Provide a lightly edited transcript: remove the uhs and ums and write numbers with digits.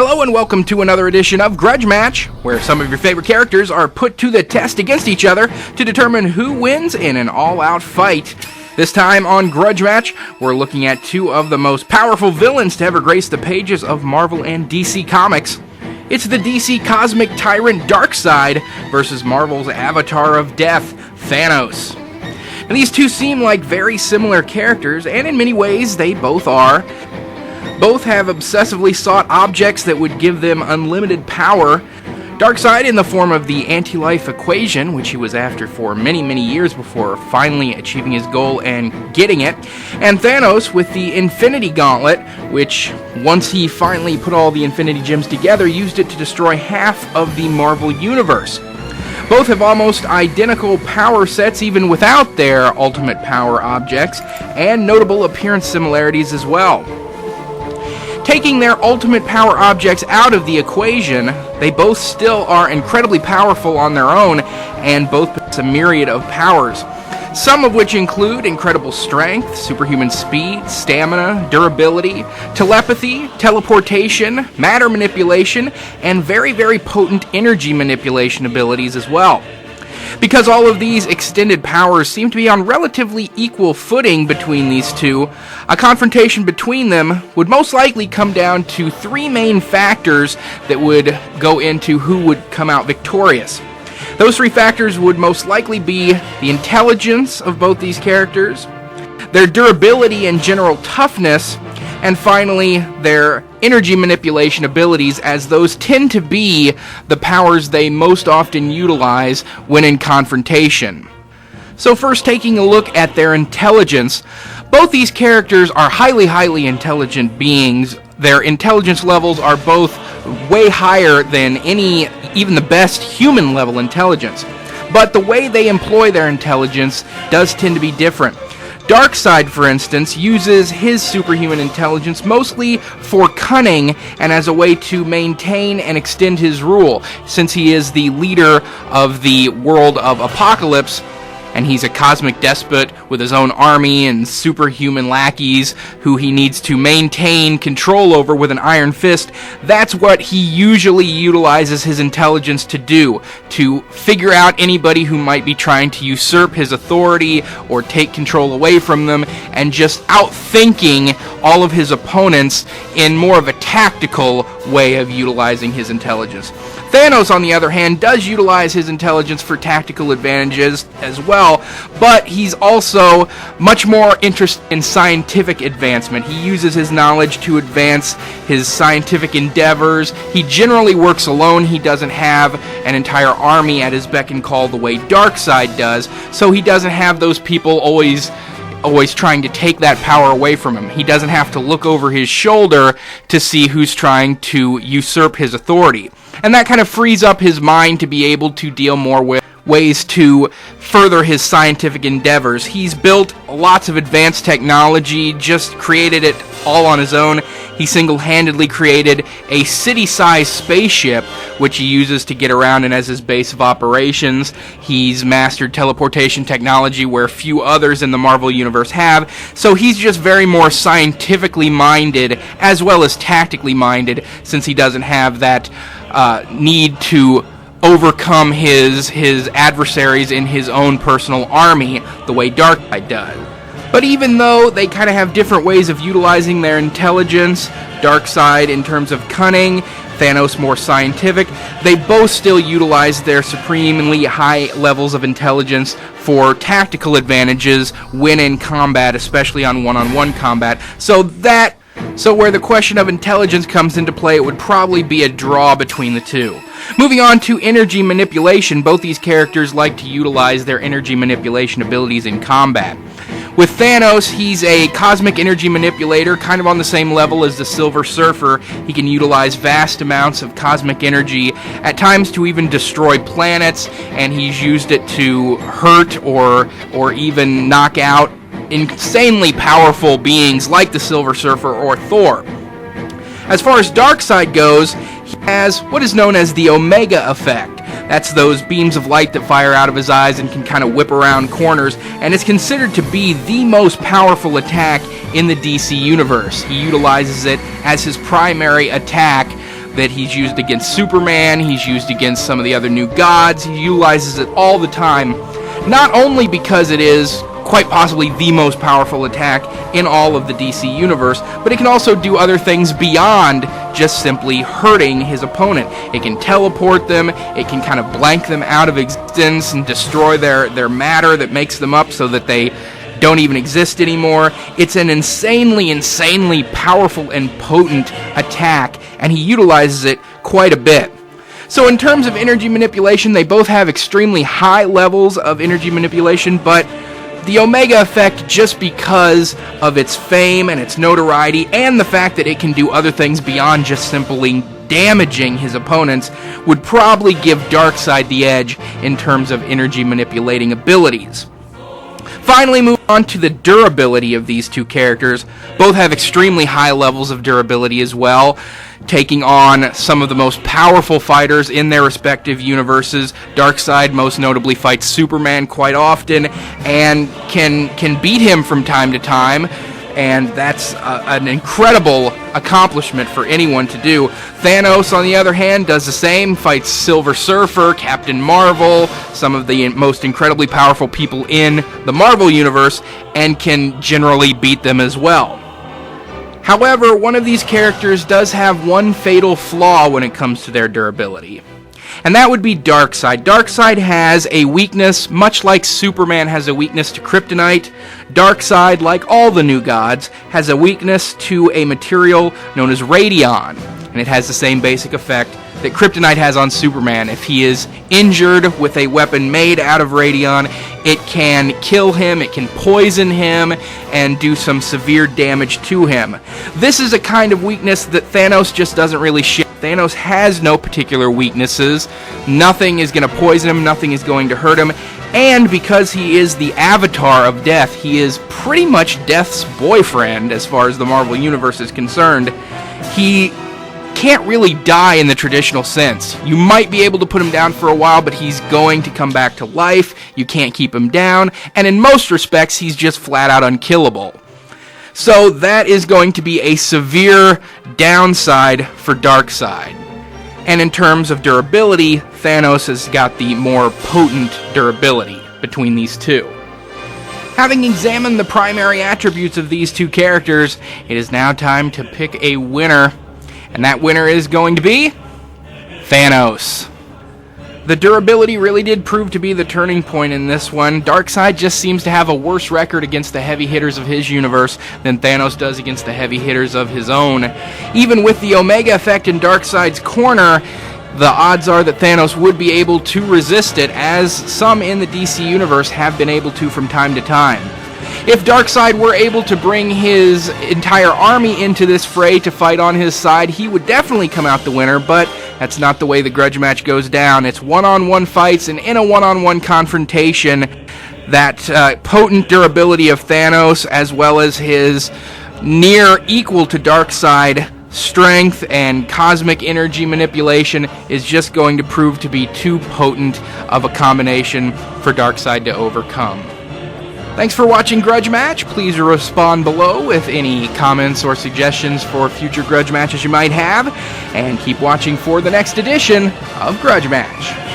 Hello and welcome to another edition of Grudge Match, where some of your favorite characters are put to the test against each other to determine who wins in an all-out fight. This time on Grudge Match, we're looking at two of the most powerful villains to ever grace the pages of Marvel and DC Comics. It's the DC cosmic tyrant Darkseid versus Marvel's avatar of death, Thanos. And these two seem like very similar characters, and in many ways they both are. Both have obsessively sought objects that would give them unlimited power. Darkseid in the form of the anti-life equation, which he was after for many years before finally achieving his goal and getting it. And Thanos with the Infinity Gauntlet, which, once he finally put all the Infinity Gems together, used it to destroy half of the Marvel Universe. Both have almost identical power sets even without their ultimate power objects, and notable appearance similarities as well. Taking their ultimate power objects out of the equation, they both still are incredibly powerful on their own, and both possess a myriad of powers, some of which include incredible strength, superhuman speed, stamina, durability, telepathy, teleportation, matter manipulation, and very potent energy manipulation abilities as well. Because all of these extended powers seem to be on relatively equal footing between these two, a confrontation between them would most likely come down to three main factors that would go into who would come out victorious. Those three factors would most likely be the intelligence of both these characters, their durability and general toughness, and finally, their energy manipulation abilities, as those tend to be the powers they most often utilize when in confrontation. So first, taking a look at their intelligence, both these characters are highly intelligent beings. Their intelligence levels are both way higher than even the best human level intelligence. But the way they employ their intelligence does tend to be different. Darkseid, for instance, uses his superhuman intelligence mostly for cunning and as a way to maintain and extend his rule, since he is the leader of the world of Apocalypse, and he's a cosmic despot with his own army and superhuman lackeys who he needs to maintain control over with an iron fist. That's what he usually utilizes his intelligence to do, to figure out anybody who might be trying to usurp his authority or take control away from them, and just outthinking all of his opponents in more of a tactical way of utilizing his intelligence. Thanos, on the other hand, does utilize his intelligence for tactical advantages as well, but he's also much more interested in scientific advancement. He uses his knowledge to advance his scientific endeavors. He generally works alone. He doesn't have an entire army at his beck and call the way Darkseid does, so he doesn't have those people always trying to take that power away from him. He doesn't have to look over his shoulder to see who's trying to usurp his authority. And that kind of frees up his mind to be able to deal more with ways to further his scientific endeavors. He's built lots of advanced technology, just created it all on his own. He single-handedly created a city-sized spaceship, which he uses to get around and as his base of operations. He's mastered teleportation technology where few others in the Marvel Universe have, so he's just very more scientifically minded as well as tactically minded, since he doesn't have that need to overcome his adversaries in his own personal army the way Darkseid does. But even though they kind of have different ways of utilizing their intelligence, Darkseid in terms of cunning, Thanos more scientific, they both still utilize their supremely high levels of intelligence for tactical advantages when in combat, especially on one-on-one combat. So where the question of intelligence comes into play, it would probably be a draw between the two. Moving on to energy manipulation, both these characters like to utilize their energy manipulation abilities in combat. With Thanos, he's a cosmic energy manipulator, kind of on the same level as the Silver Surfer. He can utilize vast amounts of cosmic energy, at times to even destroy planets, and he's used it to hurt or even knock out insanely powerful beings like the Silver Surfer or Thor. As far as Darkseid goes, he has what is known as the Omega Effect. That's those beams of light that fire out of his eyes and can kind of whip around corners, and it's considered to be the most powerful attack in the DC Universe. He utilizes it as his primary attack that he's used against Superman, he's used against some of the other new gods. He utilizes it all the time, not only because it is quite possibly the most powerful attack in all of the DC universe, but it can also do other things beyond just simply hurting his opponent. It can teleport them, it can kind of blank them out of existence and destroy their matter that makes them up so that they don't even exist anymore. It's an insanely powerful and potent attack, and he utilizes it quite a bit. So in terms of energy manipulation, they both have extremely high levels of energy manipulation, but the Omega effect, just because of its fame and its notoriety and the fact that it can do other things beyond just simply damaging his opponents, would probably give Darkseid the edge in terms of energy manipulating abilities. Finally, move on to the durability of these two characters. Both have extremely high levels of durability as well, taking on some of the most powerful fighters in their respective universes. Darkseid most notably fights Superman quite often and can beat him from time to time, and that's an incredible accomplishment for anyone to do. Thanos, on the other hand, does the same, fights Silver Surfer, Captain Marvel, some of the most incredibly powerful people in the Marvel Universe, and can generally beat them as well. However, one of these characters does have one fatal flaw when it comes to their durability, and that would be Darkseid. Darkseid has a weakness, much like Superman has a weakness to kryptonite. Darkseid, like all the new gods, has a weakness to a material known as radion, and it has the same basic effect that kryptonite has on Superman. If he is injured with a weapon made out of radion, it can kill him, it can poison him, and do some severe damage to him. This is a kind of weakness that Thanos just doesn't really share. Thanos has no particular weaknesses. Nothing is going to poison him, nothing is going to hurt him, and because he is the avatar of death, he is pretty much Death's boyfriend as far as the Marvel Universe is concerned. He can't really die in the traditional sense. You might be able to put him down for a while, but he's going to come back to life. You can't keep him down, and in most respects, he's just flat out unkillable. So that is going to be a severe downside for Darkseid. And in terms of durability, Thanos has got the more potent durability between these two. Having examined the primary attributes of these two characters, it is now time to pick a winner. And that winner is going to be Thanos. The durability really did prove to be the turning point in this one. Darkseid just seems to have a worse record against the heavy hitters of his universe than Thanos does against the heavy hitters of his own. Even with the Omega effect in Darkseid's corner, the odds are that Thanos would be able to resist it, as some in the DC universe have been able to from time to time. If Darkseid were able to bring his entire army into this fray to fight on his side, he would definitely come out the winner, but that's not the way the grudge match goes down. It's one-on-one fights, and in a one-on-one confrontation, that potent durability of Thanos, as well as his near equal to Darkseid strength and cosmic energy manipulation, is just going to prove to be too potent of a combination for Darkseid to overcome. Thanks for watching Grudge Match. Please respond below with any comments or suggestions for future Grudge matches you might have, and keep watching for the next edition of Grudge Match.